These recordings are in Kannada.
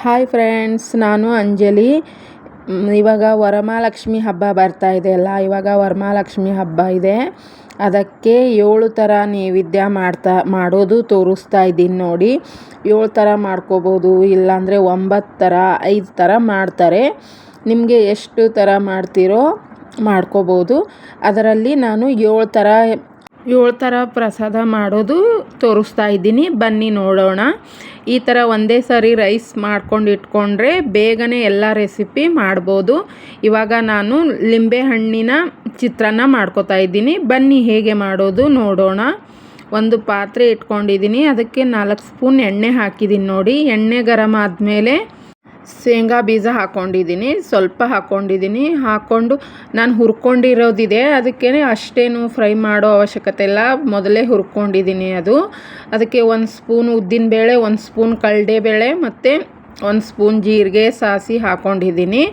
ಹಾಯ್ ಫ್ರೆಂಡ್ಸ್, ನಾನು ಅಂಜಲಿ. ಇವಾಗ ವರಮಹಾಲಕ್ಷ್ಮಿ ಹಬ್ಬ ಬರ್ತಾ ಇದೆಯಲ್ಲ, ಇವಾಗ ವರಮಹಾಲಕ್ಷ್ಮಿ ಹಬ್ಬ ಇದೆ. ಅದಕ್ಕೆ 7 ಥರ ನೈವೇದ್ಯ ಮಾಡೋದು ತೋರಿಸ್ತಾ ಇದ್ದೀನಿ ನೋಡಿ. 7 ಥರ ಮಾಡ್ಕೋಬೋದು, ಇಲ್ಲಾಂದರೆ 9 ಥರ 5 ಥರ ಮಾಡ್ತಾರೆ. ನಿಮಗೆ ಎಷ್ಟು ಥರ ಮಾಡ್ತೀರೋ ಮಾಡ್ಕೋಬೋದು. ಅದರಲ್ಲಿ ನಾನು 7 ಥರ ಪ್ರಸಾದ ಮಾಡೋದು ತೋರಿಸ್ತಾ ಇದ್ದೀನಿ. ಬನ್ನಿ ನೋಡೋಣ. ಈ ಥರ ಒಂದೇ ಸಾರಿ ರೈಸ್ ಮಾಡ್ಕೊಂಡು ಇಟ್ಕೊಂಡ್ರೆ ಬೇಗನೆ ಎಲ್ಲ ರೆಸಿಪಿ ಮಾಡ್ಬೋದು. ಇವಾಗ ನಾನು ಲಿಂಬೆಹಣ್ಣಿನ ಚಿತ್ರಾನ್ನ ಮಾಡ್ಕೋತಾ ಇದ್ದೀನಿ. ಬನ್ನಿ ಹೇಗೆ ಮಾಡೋದು ನೋಡೋಣ. ಒಂದು ಪಾತ್ರೆ ಇಟ್ಕೊಂಡಿದ್ದೀನಿ, ಅದಕ್ಕೆ 4 ಸ್ಪೂನ್ ಎಣ್ಣೆ ಹಾಕಿದ್ದೀನಿ ನೋಡಿ. ಎಣ್ಣೆ ಗರಂ ಆದಮೇಲೆ ಶೇಂಗಾ ಬೀಜ ಹಾಕ್ಕೊಂಡಿದ್ದೀನಿ, ಸ್ವಲ್ಪ ಹಾಕ್ಕೊಂಡಿದ್ದೀನಿ. ಹಾಕ್ಕೊಂಡು ನಾನು ಹುರ್ಕೊಂಡಿರೋದಿದೆ, ಅದಕ್ಕೆ ಅಷ್ಟೇನು ಫ್ರೈ ಮಾಡೋ ಅವಶ್ಯಕತೆ ಇಲ್ಲ, ಮೊದಲೇ ಹುರ್ಕೊಂಡಿದ್ದೀನಿ. ಅದಕ್ಕೆ 1 ಸ್ಪೂನ್ ಉದ್ದಿನಬೇಳೆ, 1 ಸ್ಪೂನ್ ಕಡಲೆಬೇಳೆ ಮತ್ತು 1 ಸ್ಪೂನ್ ಜೀರಿಗೆ, ಸಾಸಿವೆ ಹಾಕ್ಕೊಂಡಿದ್ದೀನಿ.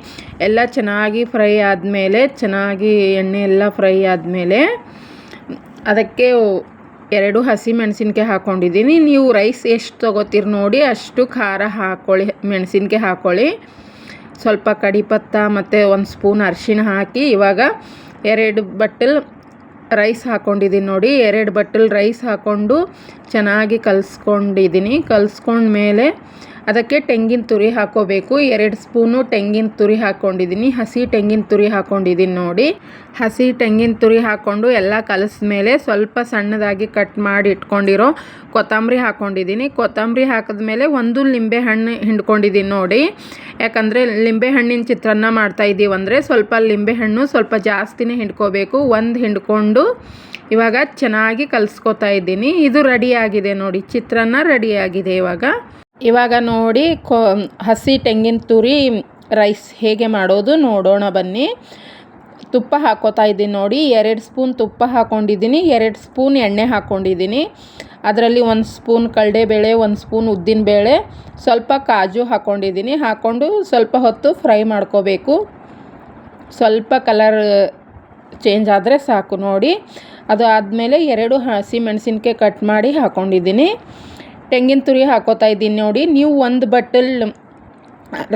ಎಲ್ಲ ಚೆನ್ನಾಗಿ ಫ್ರೈ ಆದಮೇಲೆ, ಚೆನ್ನಾಗಿ ಎಣ್ಣೆ ಎಲ್ಲ ಫ್ರೈ ಆದಮೇಲೆ ಅದಕ್ಕೆ 2 ಹಸಿಮೆಣಸಿನ್ಕಾಯಿ ಹಾಕ್ಕೊಂಡಿದ್ದೀನಿ. ನೀವು ರೈಸ್ ಎಷ್ಟು ತೊಗೋತೀರಿ ನೋಡಿ ಅಷ್ಟು ಖಾರ ಹಾಕ್ಕೊಳ್ಳಿ, ಮೆಣಸಿನ್ಕಾಯಿ ಹಾಕ್ಕೊಳ್ಳಿ. ಸ್ವಲ್ಪ ಕಡಿಪತ್ತ ಮತ್ತು 1 ಸ್ಪೂನ್ ಅರಿಶಿಣ ಹಾಕಿ ಇವಾಗ 2 ಬಟ್ಟಲ್ ರೈಸ್ ಹಾಕ್ಕೊಂಡಿದ್ದೀನಿ ನೋಡಿ. 2 ಬಟ್ಟಲ್ ರೈಸ್ ಹಾಕ್ಕೊಂಡು ಚೆನ್ನಾಗಿ ಕಲಿಸ್ಕೊಂಡಿದ್ದೀನಿ. ಕಲಿಸ್ಕೊಂಡ್ಮೇಲೆ ಅದಕ್ಕೆ ತೆಂಗಿನ ತುರಿ ಹಾಕ್ಕೋಬೇಕು. 2 ಸ್ಪೂನು ತೆಂಗಿನ ತುರಿ ಹಾಕ್ಕೊಂಡಿದ್ದೀನಿ, ಹಸಿ ತೆಂಗಿನ ತುರಿ ಹಾಕ್ಕೊಂಡಿದ್ದೀನಿ ನೋಡಿ. ಹಸಿ ತೆಂಗಿನ ತುರಿ ಹಾಕ್ಕೊಂಡು ಎಲ್ಲ ಕಲಿಸ್ಮೇಲೆ ಸ್ವಲ್ಪ ಸಣ್ಣದಾಗಿ ಕಟ್ ಮಾಡಿ ಇಟ್ಕೊಂಡಿರೋ ಕೊತ್ತಂಬರಿ ಹಾಕ್ಕೊಂಡಿದ್ದೀನಿ. ಕೊತ್ತಂಬರಿ ಹಾಕಿದ್ಮೇಲೆ 1 ಲಿಂಬೆಹಣ್ಣು ಹಿಂಡ್ಕೊಂಡಿದ್ದೀನಿ ನೋಡಿ. ಯಾಕಂದರೆ ಲಿಂಬೆಹಣ್ಣಿನ ಚಿತ್ರಾನ್ನ ಮಾಡ್ತಾಯಿದ್ದೀವಿ ಅಂದರೆ ಸ್ವಲ್ಪ ಲಿಂಬೆಹಣ್ಣು ಸ್ವಲ್ಪ ಜಾಸ್ತಿನೇ ಹಿಂಡ್ಕೋಬೇಕು. 1 ಹಿಂಡ್ಕೊಂಡು ಇವಾಗ ಚೆನ್ನಾಗಿ ಕಲಿಸ್ಕೊತಾ ಇದ್ದೀನಿ. ಇದು ರೆಡಿಯಾಗಿದೆ ನೋಡಿ, ಚಿತ್ರಾನ್ನ ರೆಡಿಯಾಗಿದೆ. ಇವಾಗ ನೋಡಿ ಹಸಿ ತೆಂಗಿನ ತುರಿ ರೈಸ್ ಹೇಗೆ ಮಾಡೋದು ನೋಡೋಣ ಬನ್ನಿ. ತುಪ್ಪ ಹಾಕ್ಕೋತಾ ಇದ್ದೀನಿ ನೋಡಿ. 2 ಸ್ಪೂನ್ ತುಪ್ಪ ಹಾಕ್ಕೊಂಡಿದ್ದೀನಿ, 2 ಸ್ಪೂನ್ ಎಣ್ಣೆ ಹಾಕ್ಕೊಂಡಿದ್ದೀನಿ. ಅದರಲ್ಲಿ 1 ಸ್ಪೂನ್ ಕಡಲೆಬೇಳೆ, 1 ಸ್ಪೂನ್ ಉದ್ದಿನಬೇಳೆ, ಸ್ವಲ್ಪ ಕಾಜು ಹಾಕ್ಕೊಂಡಿದ್ದೀನಿ. ಹಾಕ್ಕೊಂಡು ಸ್ವಲ್ಪ ಹೊತ್ತು ಫ್ರೈ ಮಾಡ್ಕೋಬೇಕು. ಸ್ವಲ್ಪ ಕಲರ್ ಚೇಂಜ್ ಆದರೆ ಸಾಕು ನೋಡಿ. ಅದು ಆದಮೇಲೆ 2 ಹಸಿಮೆಣಸಿನ್ಕಾಯಿ ಕಟ್ ಮಾಡಿ ಹಾಕ್ಕೊಂಡಿದ್ದೀನಿ. ತೆಂಗಿನ ತುರಿ ಹಾಕ್ಕೋತಾ ಇದ್ದೀನಿ ನೋಡಿ. ನೀವು 1 ಬಟ್ಟಲ್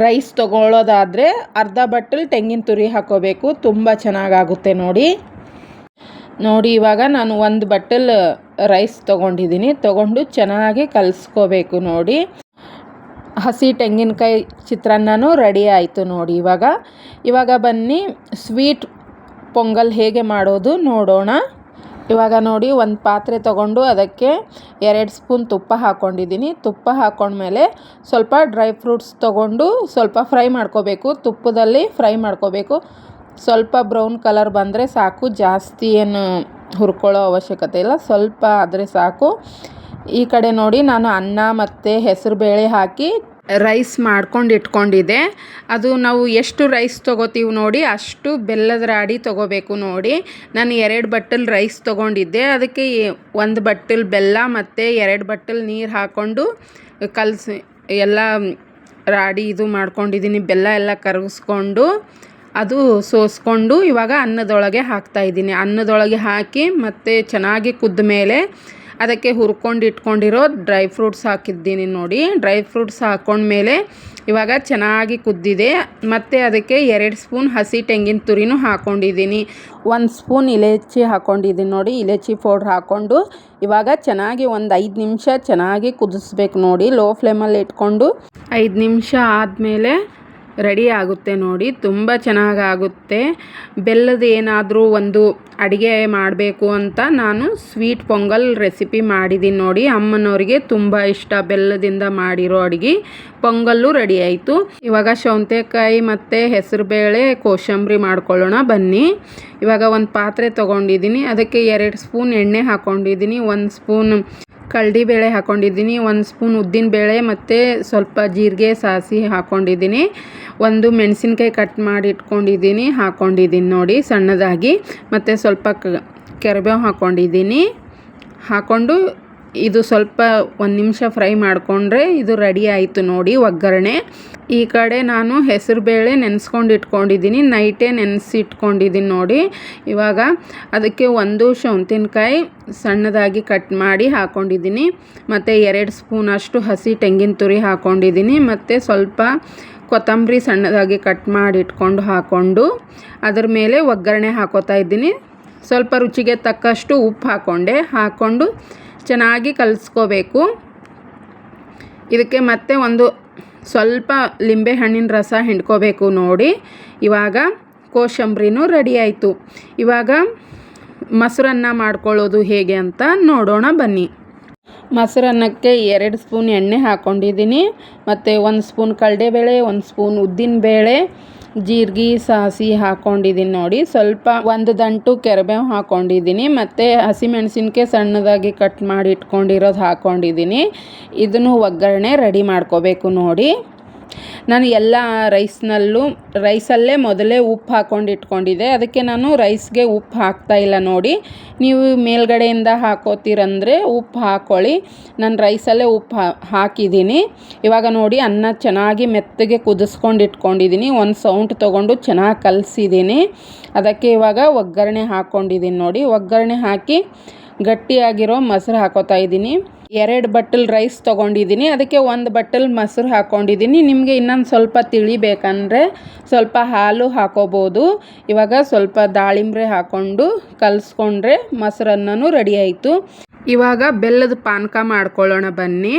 ರೈಸ್ ತೊಗೊಳ್ಳೋದಾದರೆ ಅರ್ಧ ಬಟ್ಟಲ್ ತೆಂಗಿನ ತುರಿ ಹಾಕ್ಕೋಬೇಕು, ತುಂಬ ಚೆನ್ನಾಗಾಗುತ್ತೆ ನೋಡಿ. ಇವಾಗ ನಾನು 1 ಬಟ್ಟಲ್ ರೈಸ್ ತೊಗೊಂಡಿದ್ದೀನಿ. ತೊಗೊಂಡು ಚೆನ್ನಾಗಿ ಕಲಿಸ್ಕೋಬೇಕು ನೋಡಿ. ಹಸಿ ತೆಂಗಿನಕಾಯಿ ಚಿತ್ರಾನ್ನನೂ ರೆಡಿ ಆಯಿತು ನೋಡಿ. ಇವಾಗ ಬನ್ನಿ ಸ್ವೀಟ್ ಪೊಂಗಲ್ ಹೇಗೆ ಮಾಡೋದು ನೋಡೋಣ. ಇವಾಗ ನೋಡಿ 1 ಪಾತ್ರೆ ತೊಗೊಂಡು ಅದಕ್ಕೆ 2 ಸ್ಪೂನ್ ತುಪ್ಪ ಹಾಕ್ಕೊಂಡಿದ್ದೀನಿ. ತುಪ್ಪ ಹಾಕ್ಕೊಂಡ್ಮೇಲೆ ಸ್ವಲ್ಪ ಡ್ರೈ ಫ್ರೂಟ್ಸ್ ತೊಗೊಂಡು ಸ್ವಲ್ಪ ಫ್ರೈ ಮಾಡ್ಕೋಬೇಕು. ತುಪ್ಪದಲ್ಲಿ ಫ್ರೈ ಮಾಡ್ಕೋಬೇಕು. ಸ್ವಲ್ಪ ಬ್ರೌನ್ ಕಲರ್ ಬಂದರೆ ಸಾಕು, ಜಾಸ್ತಿ ಏನು ಹುರ್ಕೊಳ್ಳೋ ಅವಶ್ಯಕತೆ ಇಲ್ಲ, ಸ್ವಲ್ಪ ಆದರೆ ಸಾಕು. ಈ ಕಡೆ ನೋಡಿ ನಾನು ಅನ್ನ ಮತ್ತು ಹೆಸರುಬೇಳೆ ಹಾಕಿ ರೈಸ್ ಮಾಡ್ಕೊಂಡು ಇಟ್ಕೊಂಡಿದ್ದೆ. ಅದು ನಾವು ಎಷ್ಟು ರೈಸ್ ತೊಗೋತೀವಿ ನೋಡಿ ಅಷ್ಟು ಬೆಲ್ಲದ ರಾಡಿ ತೊಗೋಬೇಕು ನೋಡಿ. ನಾನು 2 ಬಟ್ಟಲ್ ರೈಸ್ ತೊಗೊಂಡಿದ್ದೆ, ಅದಕ್ಕೆ 1 ಬಟ್ಟಲ್ ಬೆಲ್ಲ ಮತ್ತು 2 ಬಟ್ಟಲ್ ನೀರು ಹಾಕ್ಕೊಂಡು ಎಲ್ಲ ರಾಡಿ ಇದು ಮಾಡ್ಕೊಂಡಿದ್ದೀನಿ. ಬೆಲ್ಲ ಎಲ್ಲ ಕರಗಿಸ್ಕೊಂಡು ಅದು ಸೋಸ್ಕೊಂಡು ಇವಾಗ ಅನ್ನದೊಳಗೆ ಹಾಕ್ತಾಯಿದ್ದೀನಿ. ಅನ್ನದೊಳಗೆ ಹಾಕಿ ಮತ್ತು ಚೆನ್ನಾಗಿ ಕುದ್ದ ಮೇಲೆ ಅದಕ್ಕೆ ಹುರ್ಕೊಂಡು ಇಟ್ಕೊಂಡಿರೋ ಡ್ರೈ ಫ್ರೂಟ್ಸ್ ಹಾಕಿದ್ದೀನಿ ನೋಡಿ. ಡ್ರೈ ಫ್ರೂಟ್ಸ್ ಹಾಕ್ಕೊಂಡ್ಮೇಲೆ ಇವಾಗ ಚೆನ್ನಾಗಿ ಕುದ್ದಿದೆ. ಮತ್ತು ಅದಕ್ಕೆ 2 ಸ್ಪೂನ್ ಹಸಿ ತೆಂಗಿನ ತುರಿನೂ ಹಾಕ್ಕೊಂಡಿದ್ದೀನಿ. 1 ಸ್ಪೂನ್ ಇಲೈಚಿ ಹಾಕ್ಕೊಂಡಿದ್ದೀನಿ ನೋಡಿ. ಇಲೈಚಿ ಪೌಡ್ರ್ ಹಾಕ್ಕೊಂಡು ಇವಾಗ ಚೆನ್ನಾಗಿ ಒಂದು 5 ನಿಮಿಷ ಚೆನ್ನಾಗಿ ಕುದಿಸ್ಬೇಕು ನೋಡಿ. ಲೋ ಫ್ಲೇಮಲ್ಲಿ ಇಟ್ಕೊಂಡು 5 ನಿಮಿಷ ಆದಮೇಲೆ ರೆಡಿ ಆಗುತ್ತೆ ನೋಡಿ. ತುಂಬ ಚೆನ್ನಾಗಾಗುತ್ತೆ. ಬೆಲ್ಲದ ಏನಾದರೂ ಒಂದು ಅಡುಗೆ ಮಾಡಬೇಕು ಅಂತ ನಾನು ಸ್ವೀಟ್ ಪೊಂಗಲ್ ರೆಸಿಪಿ ಮಾಡಿದ್ದೀನಿ ನೋಡಿ. ಅಮ್ಮನವ್ರಿಗೆ ತುಂಬ ಇಷ್ಟ ಬೆಲ್ಲದಿಂದ ಮಾಡಿರೋ ಅಡುಗೆ. ಪೊಂಗಲ್ಲು ರೆಡಿ ಆಯಿತು. ಇವಾಗ ಸೌತೆಕಾಯಿ ಮತ್ತು ಹೆಸರುಬೇಳೆ ಕೋಸಂಬರಿ ಮಾಡ್ಕೊಳ್ಳೋಣ ಬನ್ನಿ. ಇವಾಗ 1 ಪಾತ್ರೆ ತೊಗೊಂಡಿದ್ದೀನಿ, ಅದಕ್ಕೆ 2 ಸ್ಪೂನ್ ಎಣ್ಣೆ ಹಾಕ್ಕೊಂಡಿದ್ದೀನಿ, 1 ಸ್ಪೂನ್ ಕಡಲೆಬೇಳೆ ಹಾಕ್ಕೊಂಡಿದ್ದೀನಿ, 1 ಸ್ಪೂನ್ ಉದ್ದಿನಬೇಳೆ ಮತ್ತು ಸ್ವಲ್ಪ ಜೀರಿಗೆ ಸಾಸಿವೆ ಹಾಕ್ಕೊಂಡಿದ್ದೀನಿ. 1 ಮೆಣಸಿನ್ಕಾಯಿ ಕಟ್ ಮಾಡಿ ಇಟ್ಕೊಂಡಿದ್ದೀನಿ, ಹಾಕ್ಕೊಂಡಿದ್ದೀನಿ ನೋಡಿ ಸಣ್ಣದಾಗಿ. ಮತ್ತು ಸ್ವಲ್ಪ ಕರಿಬೇವು ಹಾಕ್ಕೊಂಡಿದ್ದೀನಿ. ಹಾಕ್ಕೊಂಡು ಇದು ಸ್ವಲ್ಪ 1 ನಿಮಿಷ ಫ್ರೈ ಮಾಡಿಕೊಂಡ್ರೆ ಇದು ರೆಡಿ ಆಯಿತು ನೋಡಿ ಒಗ್ಗರಣೆ. ಈ ಕಡೆ ನಾನು ಹೆಸರುಬೇಳೆ ನೆನೆಸ್ಕೊಂಡು ಇಟ್ಕೊಂಡಿದ್ದೀನಿ, ನೈಟೇ ನೆನೆಸಿ ಇಟ್ಕೊಂಡಿದ್ದೀನಿ ನೋಡಿ. ಇವಾಗ ಅದಕ್ಕೆ ಒಂದು ಸೌತೆಕಾಯಿ ಸಣ್ಣದಾಗಿ ಕಟ್ ಮಾಡಿ ಹಾಕ್ಕೊಂಡಿದ್ದೀನಿ, ಮತ್ತು 2 ಸ್ಪೂನಷ್ಟು ಹಸಿ ತೆಂಗಿನ ತುರಿ ಹಾಕ್ಕೊಂಡಿದ್ದೀನಿ, ಮತ್ತು ಸ್ವಲ್ಪ ಕೊತ್ತಂಬರಿ ಸಣ್ಣದಾಗಿ ಕಟ್ ಮಾಡಿ ಇಟ್ಕೊಂಡು ಹಾಕ್ಕೊಂಡು ಅದ್ರ ಮೇಲೆ ಒಗ್ಗರಣೆ ಹಾಕೋತಾ ಇದ್ದೀನಿ. ಸ್ವಲ್ಪ ರುಚಿಗೆ ತಕ್ಕಷ್ಟು ಉಪ್ಪು ಹಾಕ್ಕೊಂಡು ಚೆನ್ನಾಗಿ ಕಲಿಸ್ಕೋಬೇಕು. ಇದಕ್ಕೆ ಮತ್ತೆ ಒಂದು ಸ್ವಲ್ಪ ಲಿಂಬೆ ಹಣ್ಣಿನ ರಸ ಹಿಂಡ್ಕೋಬೇಕು ನೋಡಿ. ಇವಾಗ ಕೋಸಂಬರಿನೂ ರೆಡಿ ಆಯಿತು. ಇವಾಗ ಮೊಸರನ್ನ ಮಾಡ್ಕೊಳ್ಳೋದು ಹೇಗೆ ಅಂತ ನೋಡೋಣ ಬನ್ನಿ. ಮೊಸರನ್ನಕ್ಕೆ 2 ಸ್ಪೂನ್ ಎಣ್ಣೆ ಹಾಕ್ಕೊಂಡಿದ್ದೀನಿ, ಮತ್ತು 1 ಸ್ಪೂನ್ ಕಡಲೆಬೇಳೆ, 1 ಸ್ಪೂನ್ ಉದ್ದಿನಬೇಳೆ, ಜೀರಿಗೆ, ಸಾಸಿವೆ ಹಾಕ್ಕೊಂಡಿದ್ದೀನಿ ನೋಡಿ. ಸ್ವಲ್ಪ 1 ದಂಟು ಕರಿಬೇವು ಹಾಕ್ಕೊಂಡಿದ್ದೀನಿ, ಮತ್ತು ಹಸಿಮೆಣಸಿನ್ಕಾಯಿ ಸಣ್ಣದಾಗಿ ಕಟ್ ಮಾಡಿ ಇಟ್ಕೊಂಡಿರೋದು ಹಾಕ್ಕೊಂಡಿದ್ದೀನಿ. ಇದನ್ನು ಒಗ್ಗರಣೆ ರೆಡಿ ಮಾಡ್ಕೋಬೇಕು ನೋಡಿ. ನಾನು ಎಲ್ಲ ರೈಸಲ್ಲೇ ಮೊದಲೇ ಉಪ್ಪು ಹಾಕ್ಕೊಂಡು ಇಟ್ಕೊಂಡಿದ್ದೆ, ಅದಕ್ಕೆ ನಾನು ರೈಸ್ಗೆ ಉಪ್ಪು ಹಾಕ್ತಾಯಿಲ್ಲ ನೋಡಿ. ನೀವು ಮೇಲ್ಗಡೆಯಿಂದ ಹಾಕೋತೀರಂದರೆ ಉಪ್ಪು ಹಾಕ್ಕೊಳ್ಳಿ. ನಾನು ರೈಸಲ್ಲೇ ಉಪ್ಪು ಹಾಕಿದ್ದೀನಿ. ಇವಾಗ ನೋಡಿ ಅನ್ನ ಚೆನ್ನಾಗಿ ಮೆತ್ತಗೆ ಕುದಿಸ್ಕೊಂಡು ಇಟ್ಕೊಂಡಿದ್ದೀನಿ. ಒಂದು ಸೌಂಟ್ ತೊಗೊಂಡು ಚೆನ್ನಾಗಿ ಕಲಸಿದ್ದೀನಿ. ಅದಕ್ಕೆ ಇವಾಗ ಒಗ್ಗರಣೆ ಹಾಕ್ಕೊಂಡಿದ್ದೀನಿ ನೋಡಿ. ಒಗ್ಗರಣೆ ಹಾಕಿ ಗಟ್ಟಿಯಾಗಿರೋ ಮೊಸರು ಹಾಕೋತಾ ಇದ್ದೀನಿ. 2 ಬಟ್ಟಲು ರೈಸ್ ತೊಗೊಂಡಿದ್ದೀನಿ, ಅದಕ್ಕೆ 1 ಬಟ್ಟಲು ಮೊಸರು ಹಾಕ್ಕೊಂಡಿದ್ದೀನಿ. ನಿಮಗೆ ಇನ್ನೊಂದು ಸ್ವಲ್ಪ ತಿಳಿಬೇಕಂದ್ರೆ ಸ್ವಲ್ಪ ಹಾಲು ಹಾಕೋಬೋದು. ಇವಾಗ ಸ್ವಲ್ಪ ದಾಳಿಂಬೆ ಹಾಕ್ಕೊಂಡು ಕಲಿಸ್ಕೊಂಡ್ರೆ ಮೊಸರನ್ನನೂ ರೆಡಿ ಆಯಿತು. ಇವಾಗ ಬೆಲ್ಲದ ಪಾನಕ ಮಾಡ್ಕೊಳ್ಳೋಣ ಬನ್ನಿ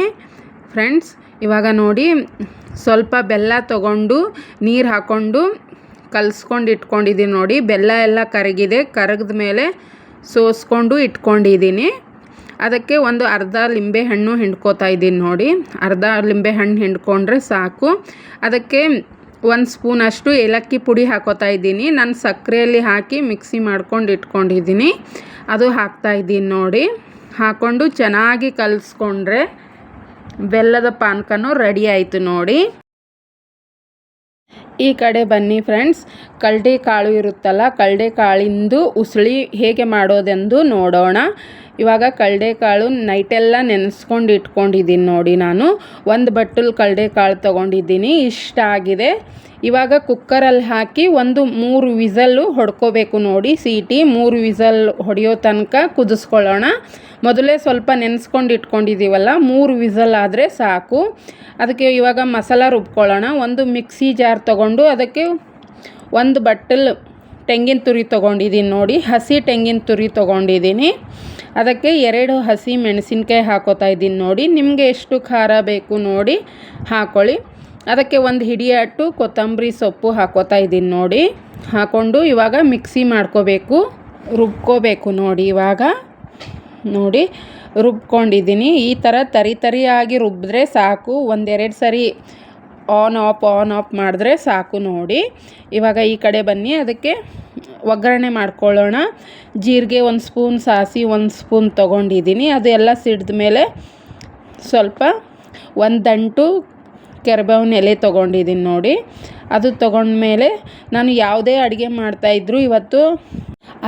ಫ್ರೆಂಡ್ಸ್. ಇವಾಗ ನೋಡಿ ಸ್ವಲ್ಪ ಬೆಲ್ಲ ತೊಗೊಂಡು ನೀರು ಹಾಕ್ಕೊಂಡು ಕಲಿಸ್ಕೊಂಡು ಇಟ್ಕೊಂಡಿದ್ದೀನಿ ನೋಡಿ. ಬೆಲ್ಲ ಎಲ್ಲ ಕರಗಿದೆ, ಕರಗಿದ ಮೇಲೆ ಸೋಸ್ಕೊಂಡು ಇಟ್ಕೊಂಡಿದ್ದೀನಿ. ಅದಕ್ಕೆ ಒಂದು ಅರ್ಧ ಲಿಂಬೆ ಹಣ್ಣು ಹಿಂಡ್ಕೋತಾ ಇದ್ದೀನಿ ನೋಡಿ. ಅರ್ಧ ಲಿಂಬೆ ಹಣ್ಣು ಹಿಂಡ್ಕೊಂಡ್ರೆ ಸಾಕು. ಅದಕ್ಕೆ 1 ಸ್ಪೂನಷ್ಟು ಏಲಕ್ಕಿ ಪುಡಿ ಹಾಕೋತಾ ಇದ್ದೀನಿ. ನಾನು ಸಕ್ಕರೆಯಲ್ಲಿ ಹಾಕಿ ಮಿಕ್ಸಿ ಮಾಡ್ಕೊಂಡು ಇಟ್ಕೊಂಡಿದ್ದೀನಿ, ಅದು ಹಾಕ್ತಾಯಿದ್ದೀನಿ ನೋಡಿ. ಹಾಕ್ಕೊಂಡು ಚೆನ್ನಾಗಿ ಕಲಿಸ್ಕೊಂಡ್ರೆ ಬೆಲ್ಲದ ಪಾನಕನೂ ರೆಡಿ ಆಯಿತು ನೋಡಿ. ಈ ಕಡೆ ಬನ್ನಿ ಫ್ರೆಂಡ್ಸ್, ಕಡಲೆಕಾಳು ಇರುತ್ತಲ್ಲ, ಕಡಲೆಕಾಳಿಂದು ಉಸುಳಿ ಹೇಗೆ ಮಾಡೋದೆಂದು ನೋಡೋಣ. ಇವಾಗ ಕಡಲೆಕಾಳು ನೈಟೆಲ್ಲ ನೆನೆಸ್ಕೊಂಡು ಇಟ್ಕೊಂಡಿದ್ದೀನಿ ನೋಡಿ. ನಾನು 1 ಬಟ್ಟಲು ಕಡಲೆಕಾಳು ತೊಗೊಂಡಿದ್ದೀನಿ, ಇಷ್ಟ ಆಗಿದೆ. ಇವಾಗ ಕುಕ್ಕರಲ್ಲಿ ಹಾಕಿ 3 ವಿಸಲ್ಲು ಹೊಡ್ಕೋಬೇಕು ನೋಡಿ. ಸೀಟಿ 3 ವಿಸಲ್ ಹೊಡೆಯೋ ತನಕ ಕುದಿಸ್ಕೊಳ್ಳೋಣ. ಮೊದಲೇ ಸ್ವಲ್ಪ ನೆನೆಸ್ಕೊಂಡು ಇಟ್ಕೊಂಡಿದ್ದೀವಲ್ಲ, 3 ವಿಸಲ್ ಆದರೆ ಸಾಕು. ಅದಕ್ಕೆ ಇವಾಗ ಮಸಾಲ ರುಬ್ಕೊಳ್ಳೋಣ. ಒಂದು ಮಿಕ್ಸಿ ಜಾರ್ ತೊಗೊಂಡು ಅದಕ್ಕೆ 1 ಬಟ್ಟಲು ತೆಂಗಿನ ತುರಿ ತೊಗೊಂಡಿದ್ದೀನಿ ನೋಡಿ. ಹಸಿ ತೆಂಗಿನ ತುರಿ ತೊಗೊಂಡಿದ್ದೀನಿ. ಅದಕ್ಕೆ 2 ಹಸಿ ಮೆಣಸಿನ್ಕಾಯಿ ಹಾಕೋತಾ ಇದ್ದೀನಿ ನೋಡಿ. ನಿಮಗೆ ಎಷ್ಟು ಖಾರ ಬೇಕು ನೋಡಿ ಹಾಕ್ಕೊಳ್ಳಿ. ಅದಕ್ಕೆ 1 ಹಿಡಿಯಟ್ಟು ಕೊತ್ತಂಬರಿ ಸೊಪ್ಪು ಹಾಕೋತಾ ಇದ್ದೀನಿ ನೋಡಿ. ಹಾಕ್ಕೊಂಡು ಇವಾಗ ಮಿಕ್ಸಿ ರುಬ್ಕೋಬೇಕು ನೋಡಿ. ಇವಾಗ ನೋಡಿ ರುಬ್ಕೊಂಡಿದ್ದೀನಿ. ಈ ಥರ ತರಿಯಾಗಿ ರುಬ್ಬಿದ್ರೆ ಸಾಕು. 1-2 ಸರಿ ಆನ್ ಆಫ್ ಮಾಡಿದ್ರೆ ಸಾಕು ನೋಡಿ. ಇವಾಗ ಈ ಕಡೆ ಬನ್ನಿ, ಅದಕ್ಕೆ ಒಗ್ಗರಣೆ ಮಾಡ್ಕೊಳ್ಳೋಣ. ಜೀರಿಗೆ 1 ಸ್ಪೂನ್, ಸಾಸಿವೆ 1 ಸ್ಪೂನ್ ತೊಗೊಂಡಿದ್ದೀನಿ. ಅದೆಲ್ಲ ಸಿಡಿದ ಮೇಲೆ ಸ್ವಲ್ಪ 1 ದಂಟು ಕರಿಬೇವಿನ ಎಲೆ ತೊಗೊಂಡಿದ್ದೀನಿ ನೋಡಿ. ಅದು ತೊಗೊಂಡ್ಮೇಲೆ ನಾನು ಯಾವುದೇ ಅಡುಗೆ ಮಾಡ್ತಾಯಿದ್ರು ಇವತ್ತು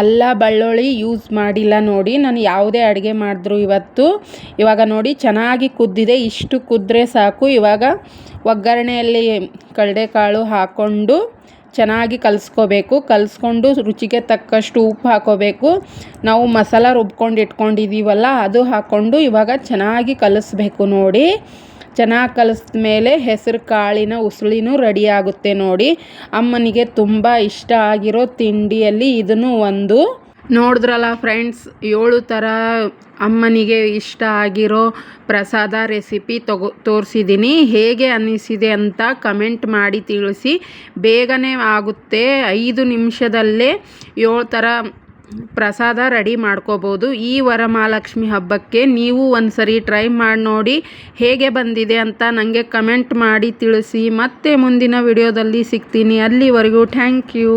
ಅಲ್ಲ ಬೆಳ್ಳುಳ್ಳಿ ಯೂಸ್ ಮಾಡಿಲ್ಲ ನೋಡಿ. ನಾನು ಯಾವುದೇ ಅಡುಗೆ ಮಾಡಿದ್ರು ಇವತ್ತು. ಇವಾಗ ನೋಡಿ ಚೆನ್ನಾಗಿ ಕುದ್ದಿದೆ, ಇಷ್ಟು ಕುದ್ರೆ ಸಾಕು. ಇವಾಗ ಒಗ್ಗರಣೆಯಲ್ಲಿ ಕಡಲೆಕಾಳು ಹಾಕ್ಕೊಂಡು ಚೆನ್ನಾಗಿ ಕಲಿಸ್ಕೊಂಡು ರುಚಿಗೆ ತಕ್ಕಷ್ಟು ಉಪ್ಪು ಹಾಕೋಬೇಕು. ನಾವು ಮಸಾಲ ರುಬ್ಕೊಂಡು ಇಟ್ಕೊಂಡಿದ್ದೀವಲ್ಲ, ಅದು ಹಾಕ್ಕೊಂಡು ಇವಾಗ ಚೆನ್ನಾಗಿ ಕಲಿಸ್ಬೇಕು ನೋಡಿ. ಚೆನ್ನಾಗಿ ಕಲಿಸಿದ ಮೇಲೆ ಹೆಸರು ಕಾಳಿನ ಉಸುಳಿನೂ ರೆಡಿ ಆಗುತ್ತೆ ನೋಡಿ. ಅಮ್ಮನಿಗೆ ತುಂಬ ಇಷ್ಟ ಆಗಿರೋ ತಿಂಡಿಯಲ್ಲಿ ಇದನ್ನು ಒಂದು. ನೋಡಿದ್ರಲ್ಲ ಫ್ರೆಂಡ್ಸ್, 7 ಥರ ಅಮ್ಮನಿಗೆ ಇಷ್ಟ ಆಗಿರೋ ಪ್ರಸಾದ ರೆಸಿಪಿ ತೋರಿಸಿದ್ದೀನಿ. ಹೇಗೆ ಅನ್ನಿಸಿದೆ ಅಂತ ಕಮೆಂಟ್ ಮಾಡಿ ತಿಳಿಸಿ. ಬೇಗನೆ ಆಗುತ್ತೆ, 5 ನಿಮಿಷದಲ್ಲೇ 7 ಥರ ಪ್ರಸಾದ ರೆಡಿ ಮಾಡ್ಕೋಬೋದು. ಈ ವರಮಹಾಲಕ್ಷ್ಮಿ ಹಬ್ಬಕ್ಕೆ ನೀವು ಒಂದು ಸರಿ ಟ್ರೈ ಮಾಡಿ ನೋಡಿ. ಹೇಗೆ ಬಂದಿದೆ ಅಂತ ನನಗೆ ಕಮೆಂಟ್ ಮಾಡಿ ತಿಳಿಸಿ. ಮತ್ತೆ ಮುಂದಿನ ವಿಡಿಯೋದಲ್ಲಿ ಸಿಗ್ತೀನಿ. ಅಲ್ಲಿವರೆಗೂ ಥ್ಯಾಂಕ್ ಯು.